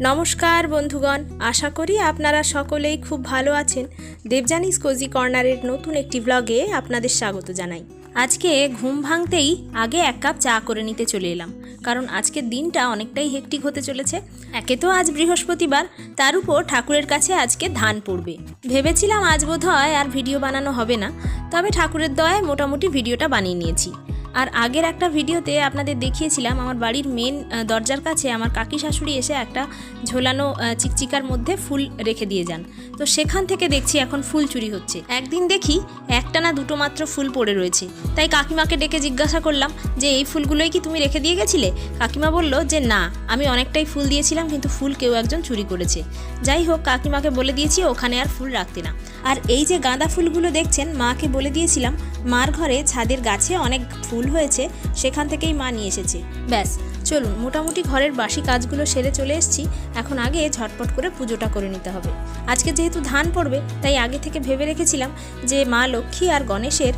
নমস্কার বন্ধুগণ, আশা করি আপনারা সকলেই খুব ভালো আছেন। দেবযানীস কোজি কর্নারের নতুন একটি ব্লগে আপনাদের স্বাগত জানাই। আজকে ঘুম ভাঙতেই আগে এক কাপ চা করে নিতে চলে এলাম, কারণ আজকের দিনটা অনেকটাই হেক্টিক হতে চলেছে। একে তো আজ বৃহস্পতিবার, তার উপর ঠাকুরের কাছে আজকে ধান পড়বে। ভেবেছিলাম আজ বোধহয় আর ভিডিও বানানো হবে না, তবে ঠাকুরের দয়ায় মোটামুটি ভিডিওটা বানিয়ে নিয়েছি। আর আগের একটা ভিডিওতে আপনাদের দেখিয়েছিলাম আমার বাড়ির মেন দরজার কাছে আমার কাকি শাশুড়ি এসে একটা ঝোলানো চিকচিকার মধ্যে ফুল রেখে দিয়ে যান। তো সেখান থেকে দেখছি এখন ফুল চুরি হচ্ছে। একদিন দেখি একটা না দুটো মাত্র ফুল পড়ে রয়েছে, তাই কাকিমাকে ডেকে জিজ্ঞাসা করলাম যে এই ফুলগুলোই কি তুমি রেখে দিয়ে গেছিলে? কাকিমা বলল যে না, আমি অনেকটাই ফুল দিয়েছিলাম, কিন্তু ফুল কেউ একজন চুরি করেছে। যাই হোক, কাকিমাকে বলে দিয়েছি ওখানে আর ফুল রাখতে না। আর এই যে গাঁদা ফুলগুলো দেখছেন, মাকে বলে দিয়েছিলাম মার ঘরে ছাদের গাছে অনেক ফুল হয়েছে, সেখান থেকেই মা নিয়ে এসেছে। ব্যাস, চলুন মোটামুটি ঘরের বাসি কাজগুলো সেরে চলে এসেছি। এখন আগে ঝটপট করে পুজোটা করে নিতে হবে। আজকে যেহেতু ধান পড়বে, তাই আগে থেকে ভেবে রেখেছিলাম যে মা লক্ষ্মী আর গণেশের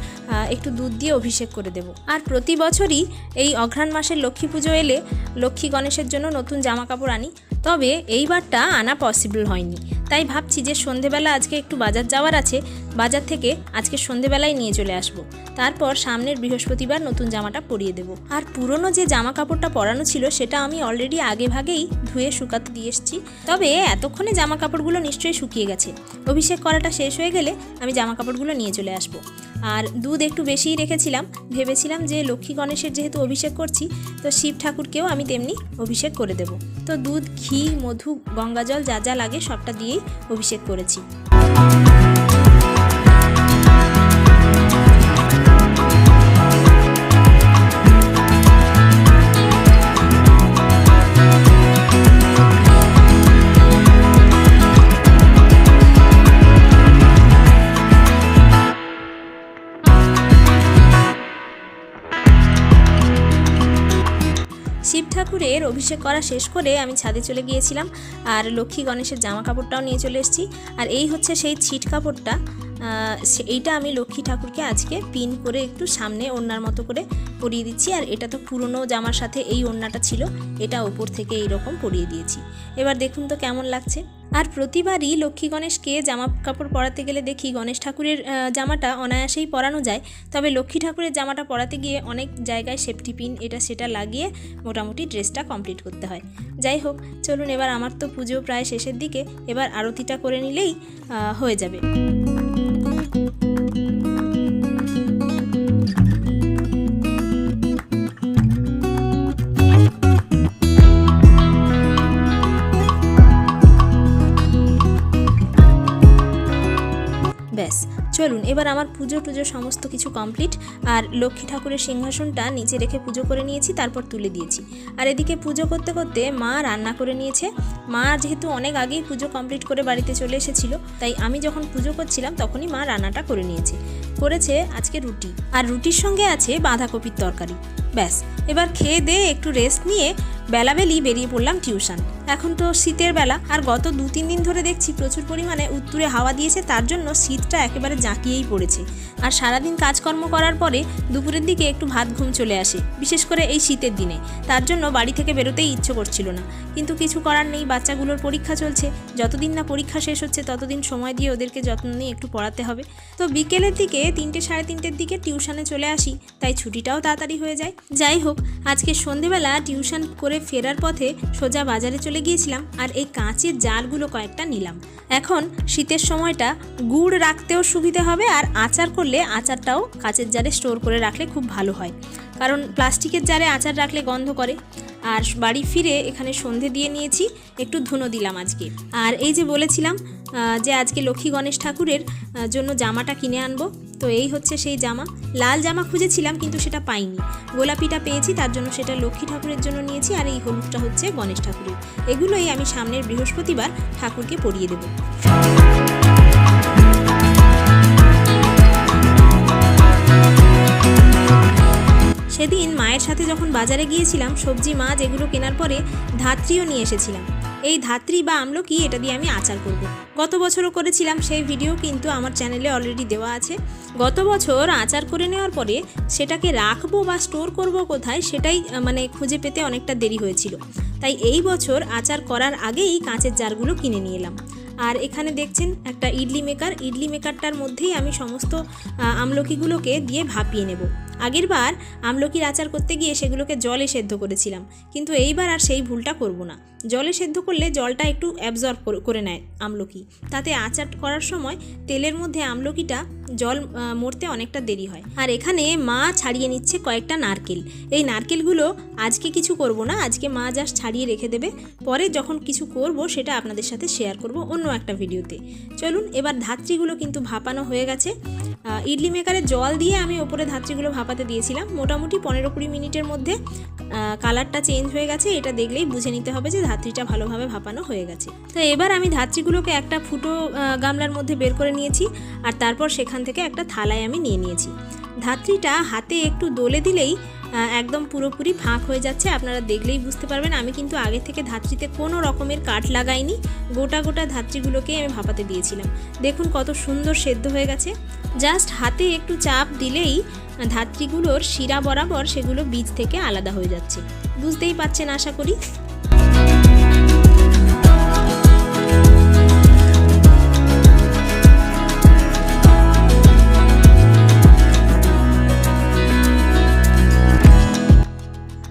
একটু দুধ দিয়ে অভিষেক করে দেব। আর প্রতি বছরই এই অঘ্রাণ মাসের লক্ষ্মী পুজো এলে লক্ষ্মী গণেশের জন্য নতুন জামা কাপড় আনি, তবে এইবারটা আনা পসিবল হয়নি। তাই ভাবছি যে সন্ধেবেলা আজকে একটু বাজার যাওয়ার আছে, বাজার থেকে আজকে সন্ধেবেলায় নিয়ে চলে আসব। তারপর সামনের বৃহস্পতিবার নতুন জামাটা পরিয়ে দেব। আর পুরনো যে জামা কাপড়টা পরানো ছিল সেটা আমি অলরেডি আগে ভাগেই ধুয়ে শুকাতে দিয়ে এসেছি, তবে এতক্ষণে জামা কাপড়গুলো নিশ্চয়ই শুকিয়ে গেছে। অভিষেক করাটা শেষ হয়ে গেলে আমি জামা কাপড়গুলো নিয়ে চলে আসব। আর দুধ একটু বেশিই রেখেছিলাম, ভেবেছিলাম যে লক্ষ্মী গণেশের যেহেতু অভিষেক করছি, তো শিব ঠাকুরকেও আমি তেমনি অভিষেক করে দেব। তো দুধ, ঘি, মধু, গঙ্গাজল যা যা লাগে সবটা দিয়েই অভিষেক করেছি। শিব ঠাকুরের অভিষেক করা শেষ করে আমি ছাদে চলে গিয়েছিলাম, আর লক্ষ্মী গণেশের জামা কাপড়টাও নিয়ে চলে এসেছি। আর এই হচ্ছে সেই ছিট কাপড়টা, এইটা আমি লক্ষ্মী ঠাকুরকে আজকে পিন করে একটু সামনে ওড়নার মতো করে পরিয়ে দিচ্ছি। আর এটা তো পুরনো জামার সাথে এই ওড়নাটা ছিল, এটা ওপর থেকে এইরকম পরিয়ে দিয়েছি। এবার দেখুন তো কেমন লাগছে। আর প্রতিবারই লক্ষ্মী গণেশকে জামা কাপড় পরাতে গেলে দেখি গণেশ ঠাকুরের জামাটা অনায়াসেই পরানো যায়, তবে লক্ষ্মী ঠাকুরের জামাটা পরাতে গিয়ে অনেক জায়গায় সেফটি পিন এটা সেটা লাগিয়ে মোটামুটি ড্রেসটা কমপ্লিট করতে হয়। যাই হোক, চলুন এবার আমার তো পুজো প্রায় শেষের দিকে, এবার আরতিটা করে নিলেই হয়ে যাবে। ব্যাস, চলুন এবার আমার পুজো সমস্ত কিছু কমপ্লিট। আর লক্ষ্মী ঠাকুরের সিংহাসনটা নিচে রেখে পুজো করে নিয়েছি, তারপর তুলে দিয়েছি। আর এদিকে পুজো করতে করতে মা রান্না করে নিয়েছে। মা যেহেতু অনেক আগেই পুজো কমপ্লিট করে বাড়িতে চলে এসেছিল, তাই আমি যখন পুজো করছিলাম তখনই মা রান্নাটা করে করেছে আজকে রুটি, আর রুটির সঙ্গে আছে বাঁধাকপির তরকারি। ব্যাস, এবার খেয়ে দিয়ে একটু রেস্ট নিয়ে বেলাবেলি বেরিয়ে পড়লাম টিউশন। এখন তো শীতের বেলা, আর গত 2-3 দিন ধরে দেখছি প্রচুর পরিমাণে উত্তুরে হাওয়া দিয়েছে, তার জন্য শীতটা একেবারে জাঁকিয়েই পড়েছে। আর সারাদিন কাজকর্ম করার পরে দুপুরের দিকে একটু ভাত ঘুম চলে আসে, বিশেষ করে এই শীতের দিনে। তার জন্য বাড়ি থেকে বেরোতেই ইচ্ছে করছিল না, কিন্তু কিছু করার নেই, বাচ্চাগুলোর পরীক্ষা চলছে। যতদিন না পরীক্ষা শেষ হচ্ছে ততদিন সময় দিয়ে ওদেরকে যত্ন নিয়ে একটু পড়াতে হবে। তো বিকেলের দিকে 3-3:30 দিকে টিউশনে চলে আসি, তাই ছুটিটাও তাড়াতাড়ি হয়ে যায়। যাই হোক, আজকে সন্ধেবেলা টিউশন করে ফেরার পথে সোজা বাজারে চলে গিয়েছিলাম, আর এই কাঁচের জারগুলো কয়েকটা নিলাম। এখন শীতের সময়টা গুড় রাখতেও সুবিধে হবে, আর আচার করলে আচারটাও কাঁচের জারে স্টোর করে রাখলে খুব ভালো হয়, কারণ প্লাস্টিকের জারে আচার রাখলে গন্ধ করে। আর বাড়ি ফিরে এখানে সন্ধে দিয়ে নিয়েছি, একটু ধুনো দিলাম আজকে। আর এই যে বলেছিলাম যে আজকে লক্ষ্মী গণেশ ঠাকুরের জন্য জামাটা কিনে আনবো, তো এই হচ্ছে সেই জামা। লাল জামা খুঁজেছিলাম কিন্তু সেটা পাইনি, গোলাপিটা পেয়েছি, তার জন্য সেটা লক্ষ্মী ঠাকুরের জন্য নিয়েছি। আর এই হলুদটা হচ্ছে গণেশ ঠাকুরের। এগুলোই আমি সামনের বৃহস্পতিবার ঠাকুরকে পরিয়ে দেব। সেদিন মায়ের সাথে যখন বাজারে গিয়েছিলাম, সবজি মাছ এগুলো কেনার পরে ধাত্রীও নিয়ে এসেছিলাম। এই ধাত্রী বা আমলকি এটা দিয়ে আমি আচার করব। গত বছরও করেছিলাম, সেই ভিডিও কিন্তু আমার চ্যানেলে অলরেডি দেওয়া আছে। গত বছর আচার করে নেওয়ার পরে সেটাকে রাখবো বা স্টোর করব কোথায় সেটাই খুঁজে পেতে অনেকটা দেরি হয়েছিল। তাই এই বছর আচার করার আগেই কাঁচের জারগুলো কিনে নিয়ে এলাম। আর এখানে দেখছেন একটা ইডলি মেকারটার মধ্যেই আমি সমস্ত আমলকিগুলোকে দিয়ে ভাপিয়ে নেব। আগের বার আমলকির আচার করতে গিয়ে সেগুলোকে জলে সেদ্ধ করেছিলাম, কিন্তু এইবার আর সেই ভুলটা করব না। জলে সেদ্ধ করলে জলটা একটু অ্যাবজর্ব করে নেয় আমলকি, তাতে আচার করার সময় তেলের মধ্যে আমলকিটা জল মরতে অনেকটা দেরি হয়। আর এখানে মা ছাড়িয়ে নিচ্ছে কয়েকটা নারকেল। এই নারকেলগুলো আজকে কিছু করব না, আজকে মা জাস্ট ছাড়িয়ে রেখে দেবে, পরে যখন কিছু করব সেটা আপনাদের সাথে শেয়ার করব অন্য একটা ভিডিওতে। চলুন, এবার ধাত্রীগুলো কিন্তু ভাপানো হয়ে গেছে। ইডলি মেকারে জল দিয়ে আমি ওপরে ধাত্রীগুলো ভাপাতে দিয়েছিলাম। মোটামুটি 15-20 মিনিটের মধ্যে কালারটা চেঞ্জ হয়ে গেছে। এটা দেখলেই বুঝে নিতে হবে যে ধাত্রীটা ভালোভাবে ভাপানো হয়ে গেছে। তো এবার আমি ধাত্রীগুলোকে একটা ফুটো গামলার মধ্যে বের করে নিয়েছি, আর তারপর সেখান থেকে একটা থালায় আমি নিয়ে নিয়েছি। ধাত্রীটা হাতে একটু দোলে দিলেই একদম পুরোপুরি ফাঁক হয়ে যাচ্ছে, আপনারা দেখলেই বুঝতে পারবেন। আমি কিন্তু আগে থেকে ধাত্রীতে কোনো রকমের কাঠ লাগাইনি, গোটা গোটা ধাত্রীগুলোকে আমি ভাপাতে দিয়েছিলাম। দেখুন কত সুন্দর সেদ্ধ হয়ে গেছে। জাস্ট হাতে একটু চাপ দিলেই ধাত্রীগুলোর শিরা বরাবর সেগুলো বীজ থেকে আলাদা হয়ে যাচ্ছে, বুঝতেই পারছেন আশা করি।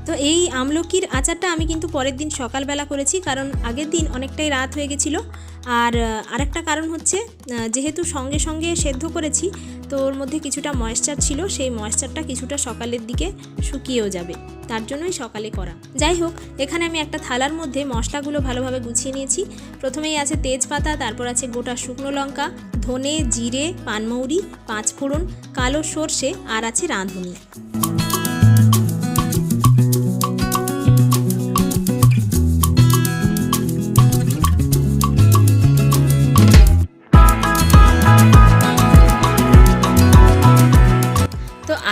তো এই আমলকির আচারটা আমি কিন্তু পরের দিন সকালবেলা করেছি, কারণ আগের দিন অনেকটাই রাত হয়ে গেছিলো। আর আরেকটা কারণ হচ্ছে, যেহেতু সঙ্গে সঙ্গে সেদ্ধ করেছি তো ওর মধ্যে কিছুটা ময়েশ্চার ছিল, সেই ময়েশ্চারটা কিছুটা সকালের দিকে শুকিয়েও যাবে, তার জন্যই সকালে করা। যাই হোক, এখানে আমি একটা থালার মধ্যে মশলাগুলো ভালোভাবে গুছিয়ে নিয়েছি। প্রথমেই আছে তেজপাতা, তারপর আছে গোটা শুকনো লঙ্কা, ধনে, জিরে, পানমৌরি, 5 ফোড়ন, কালো সর্ষে, আর আছে রাঁধুনি।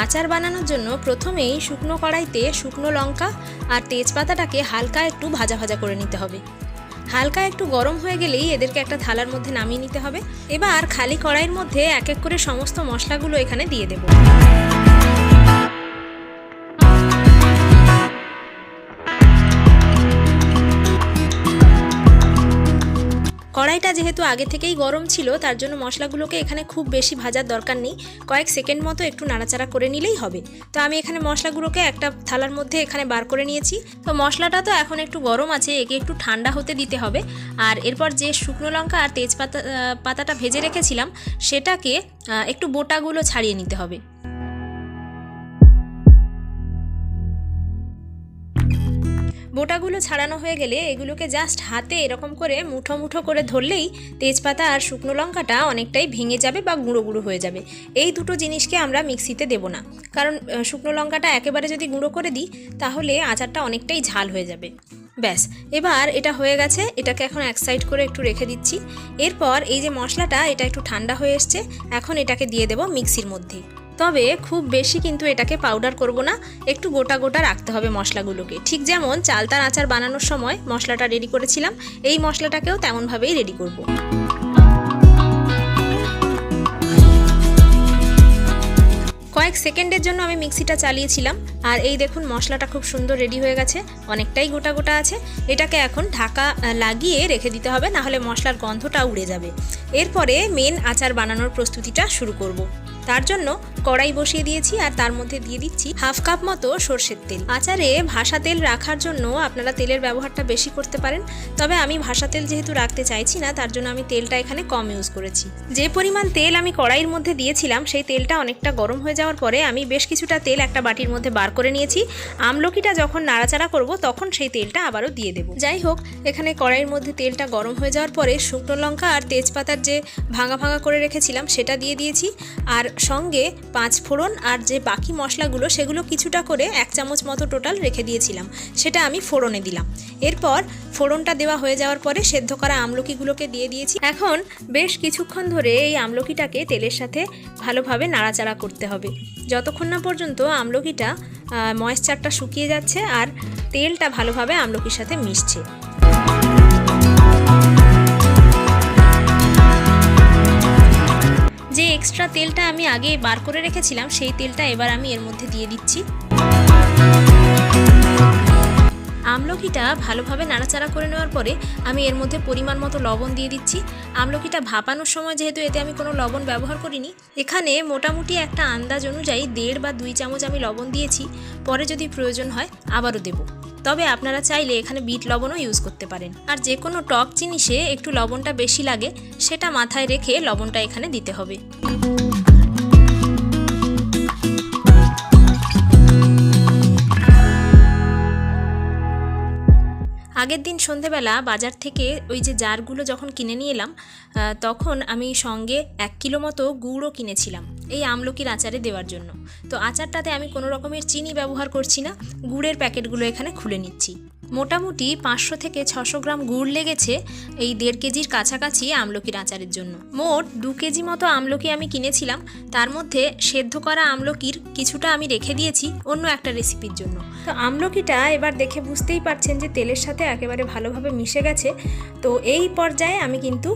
আচার বানানোর জন্য প্রথমেই শুকনো কড়াইতে শুকনো লঙ্কা আর তেজপাতাটাকে হালকা একটু ভাজা ভাজা করে নিতে হবে। হালকা একটু গরম হয়ে গেলেই এদেরকে একটা থালার মধ্যে নামিয়ে নিতে হবে। এবার খালি কড়াইয়ের মধ্যে এক এক করে সমস্ত মশলাগুলো এখানে দিয়ে দেব। কড়াইটা যেহেতু আগে থেকেই গরম ছিল, তার জন্য মশলাগুলোকে এখানে খুব বেশি ভাজার দরকার নেই, কয়েক সেকেন্ড মতো একটু নাড়াচাড়া করে নিলেই হবে। তো আমি এখানে মশলাগুলোকে একটা থালার মধ্যে এখানে বার করে নিয়েছি। তো মশলাটা তো এখন একটু গরম আছে, একে একটু ঠান্ডা হতে দিতে হবে। আর এরপর যে শুকনো লঙ্কা আর তেজপাতাটা ভেজে রেখেছিলাম সেটাকে একটু বোটাগুলো ছাড়িয়ে নিতে হবে। বোটাগুলো ছাড়ানো হয়ে গেলে এগুলোকে জাস্ট হাতে এরকম করে মুঠো মুঠো করে ধরলেই তেজপাতা আর শুকনো লঙ্কাটা অনেকটাই ভেঙে যাবে বা গুঁড়ো গুঁড়ো হয়ে যাবে। এই দুটো জিনিসকে আমরা মিক্সিতে দেব না, কারণ শুকনো লঙ্কাটা একেবারে যদি গুঁড়ো করে দিই তাহলে আচারটা অনেকটাই ঝাল হয়ে যাবে। ব্যাস, এবার এটা হয়ে গেছে, এটাকে এখন এক সাইড করে একটু রেখে দিচ্ছি। এরপর এই যে মশলাটা, এটা একটু ঠান্ডা হয়ে এসছে, এখন এটাকে দিয়ে দেব মিক্সির মধ্যে। তবে খুব বেশি কিন্তু এটাকে পাউডার করব না, একটু গোটা গোটা রাখতে হবে মশলাগুলোকে। ঠিক যেমন চালতার আচার বানানোর সময় মশলাটা রেডি করেছিলাম, এই মশলাটাকেও তেমনভাবেই রেডি করব। কয়েক সেকেন্ডের জন্য আমি মিক্সিটা চালিয়েছিলাম, আর এই দেখুন মশলাটা খুব সুন্দর রেডি হয়ে গেছে, অনেকটাই গোটা গোটা আছে। এটাকে এখন ঢাকা লাগিয়ে রেখে দিতে হবে, নাহলে মশলার গন্ধটা উড়ে যাবে। এরপরে মেন আচার বানানোর প্রস্তুতিটা শুরু করব। তার জন্য কড়াই বসিয়ে দিয়েছি, আর তার মধ্যে দিয়ে দিচ্ছি 1/2 কাপ মতো সরষের তেল। আচারে ভাসা তেল রাখার জন্য আপনারা তেলের ব্যবহারটা বেশি করতে পারেন, তবে আমি ভাসা তেল যেহেতু রাখতে চাইছি না, তার জন্য আমি তেলটা এখানে কম ইউজ করেছি। যে পরিমাণ তেল আমি কড়াইয়ের মধ্যে দিয়েছিলাম সেই তেলটা অনেকটা গরম হয়ে যাওয়ার পরে আমি বেশ কিছুটা তেল একটা বাটির মধ্যে বার করে নিয়েছি। আমলকিটা যখন নাড়াচাড়া করব তখন সেই তেলটা আবারও দিয়ে দেব। যাই হোক, এখানে কড়াইয়ের মধ্যে তেলটা গরম হয়ে যাওয়ার পরে শুকনো লঙ্কা আর তেজপাতার যে ভাঙা ভাঙা করে রেখেছিলাম সেটা দিয়ে দিয়েছি, আর সঙ্গে 5 ফোড়ন আর যে বাকি মশলাগুলো সেগুলো কিছুটা করে 1 চামচ মতো টোটাল রেখে দিয়েছিলাম, সেটা আমি ফোড়নে দিলাম। এরপর ফোড়নটা দেওয়া হয়ে যাওয়ার পরে সেদ্ধ করা আমলকিগুলোকে দিয়ে দিয়েছি। এখন বেশ কিছুক্ষণ ধরে এই আমলকিটাকে তেলের সাথে ভালোভাবে নাড়াচাড়া করতে হবে, যতক্ষণ না পর্যন্ত আমলকিটা ময়েশ্চারটা শুকিয়ে যাচ্ছে আর তেলটা ভালোভাবে আমলকির সাথে মিশছে। যে এক্সট্রা তেলটা আমি আগে বার করে রেখেছিলাম সেই তেলটা এবার আমি এর মধ্যে দিয়ে দিচ্ছি। আমলকিটা ভালোভাবে নাড়াচাড়া করে নেওয়ার পরে আমি এর মধ্যে পরিমাণ মতো লবণ দিয়ে দিচ্ছি। আমলকিটা ভাপানোর সময় যেহেতু এতে আমি কোনো লবণ ব্যবহার করিনি, এখানে মোটামুটি একটা আন্দাজ অনুযায়ী 1.5 বা 2 চামচ আমি লবণ দিয়েছি। পরে যদি প্রয়োজন হয় আবারও দেব। তবে আপনারা চাইলে এখানে বিট লবণও ইউজ করতে পারেন। আর যে কোনো টক জিনিসে একটু লবণটা বেশি লাগে, সেটা মাথায় রেখে লবণটা এখানে দিতে হবে। আগের দিন সন্ধেবেলা বাজার থেকে ওই যে জারগুলো যখন কিনে নিয়ে এলাম, তখন আমি সঙ্গে 1 কিলো মতো গুড়ও কিনেছিলাম এই আমলকির আচারে দেওয়ার জন্য। তো আচারটাতে আমি কোনো রকমের চিনি ব্যবহার করছি না, গুড়ের প্যাকেটগুলো এখানে খুলে নিচ্ছি। মোটামুটি 500 থেকে 600 গ্রাম গুড় লেগেছে এই 1.5 কেজির কাছাকাছি আমলকির আচারের জন্য। মোট 2 কেজি মতো আমলকি আমি কিনেছিলাম। তার মধ্যে সেদ্ধ করা আমলকির কিছুটা আমি রেখে দিয়েছি অন্য একটা রেসিপির জন্য। তো আমলকিটা এবার দেখে বুঝতেই পারছেন যে তেলের সাথে একেবারে ভালোভাবে মিশে গেছে। তো এই পর্যায়ে আমি কিন্তু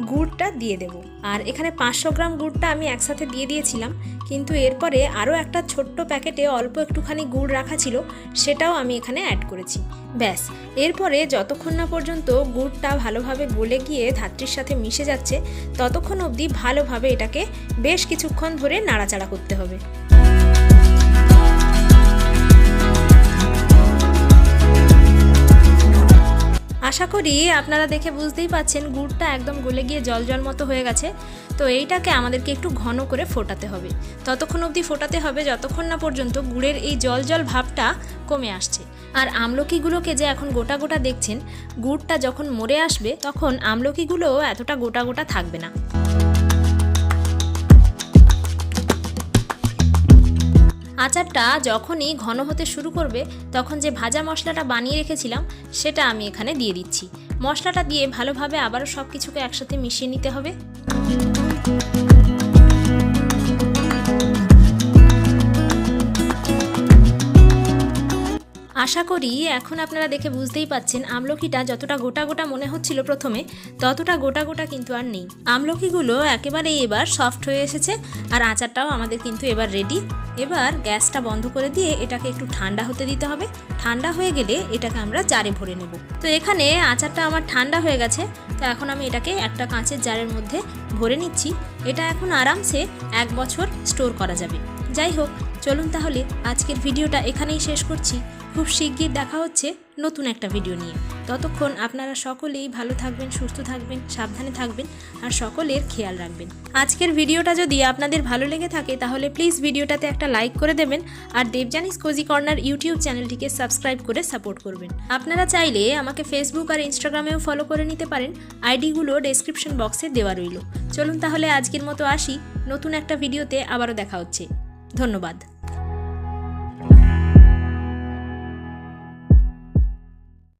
গুড়টা দিয়ে দেব। আর এখানে 500 গ্রাম গুড়টা আমি একসাথে দিয়ে দিয়েছিলাম, কিন্তু এরপরে আরও একটা ছোট্ট প্যাকেটে অল্প একটুখানি গুড় রাখা ছিল, সেটাও আমি এখানে অ্যাড করেছি। ব্যাস, এরপরে যতক্ষণ না পর্যন্ত গুড়টা ভালোভাবে গলে গিয়ে ধাত্রীর সাথে মিশে যাচ্ছে, ততক্ষণ অবধি ভালোভাবে এটাকে বেশ কিছুক্ষণ ধরে নাড়াচাড়া করতে হবে। আশা করি আপনারা দেখে বুঝতেই পাচ্ছেন গুড়টা একদম গলে গিয়ে জল জল মতো হয়ে গেছে। তো এইটাকে আমাদেরকে একটু ঘন করে ফোটাতে হবে। ততক্ষণ অবধি ফোটাতে হবে যতক্ষণ না পর্যন্ত গুড়ের এই জল জল ভাবটা কমে আসছে। আর আমলকিগুলোকে যে এখন গোটা গোটা দেখছেন, গুড়টা যখন মরে আসবে তখন আমলকিগুলো এতটা গোটা গোটা থাকবে না। আচারটা যখনই ঘন হতে শুরু করবে তখন যে ভাজা মশলাটা বানিয়ে রেখেছিলাম সেটা আমি এখানে দিয়ে দিচ্ছি। মশলাটা দিয়ে ভালোভাবে আবারও সব কিছুকে একসাথে মিশিয়ে নিতে হবে। আশা করি এখন আপনারা দেখে বুঝতেই পাচ্ছেন আমলকিটা যতটা গোটা গোটা মনে হচ্ছিল প্রথমে, ততটা গোটা গোটা কিন্তু আর নেই। আমলকিগুলো একেবারেই এবার সফট হয়ে এসেছে আর আচারটাও আমাদের কিন্তু এবার রেডি। এবার গ্যাসটা বন্ধ করে দিয়ে এটাকে একটু ঠান্ডা হতে দিতে হবে। ঠান্ডা হয়ে গেলে এটাকে আমরা জারে ভরে নেব। তো এখানে আচারটা আমার ঠান্ডা হয়ে গেছে। তো এখন আমি এটাকে একটা কাঁচের জারের মধ্যে ভরে নিচ্ছি। এটা এখন আরামসে 1 বছর স্টোর করা যাবে। যাই হোক, চলুন তাহলে আজকের ভিডিওটা এখানেই শেষ করছি। খুব শিগগির দেখা হচ্ছে নতুন একটা ভিডিও নিয়ে। ততক্ষণ আপনারা সকলেই ভালো থাকবেন, সুস্থ থাকবেন, সাবধানে থাকবেন আর সকলের খেয়াল রাখবেন। আজকের ভিডিওটা যদি আপনাদের ভালো লেগে থাকে তাহলে প্লিজ ভিডিওটাতে একটা লাইক করে দেবেন আর দেবযানীস কোজি কর্নার ইউটিউব চ্যানেলটিকে সাবস্ক্রাইব করে সাপোর্ট করবেন। আপনারা চাইলে আমাকে ফেসবুক আর ইনস্টাগ্রামেও ফলো করে নিতে পারেন। আইডিগুলো ডেসক্রিপশন বক্সে দেওয়া রইল। চলুন তাহলে আজকের মতো আসি। নতুন একটা ভিডিওতে আবারও দেখা হচ্ছে। ধন্যবাদ।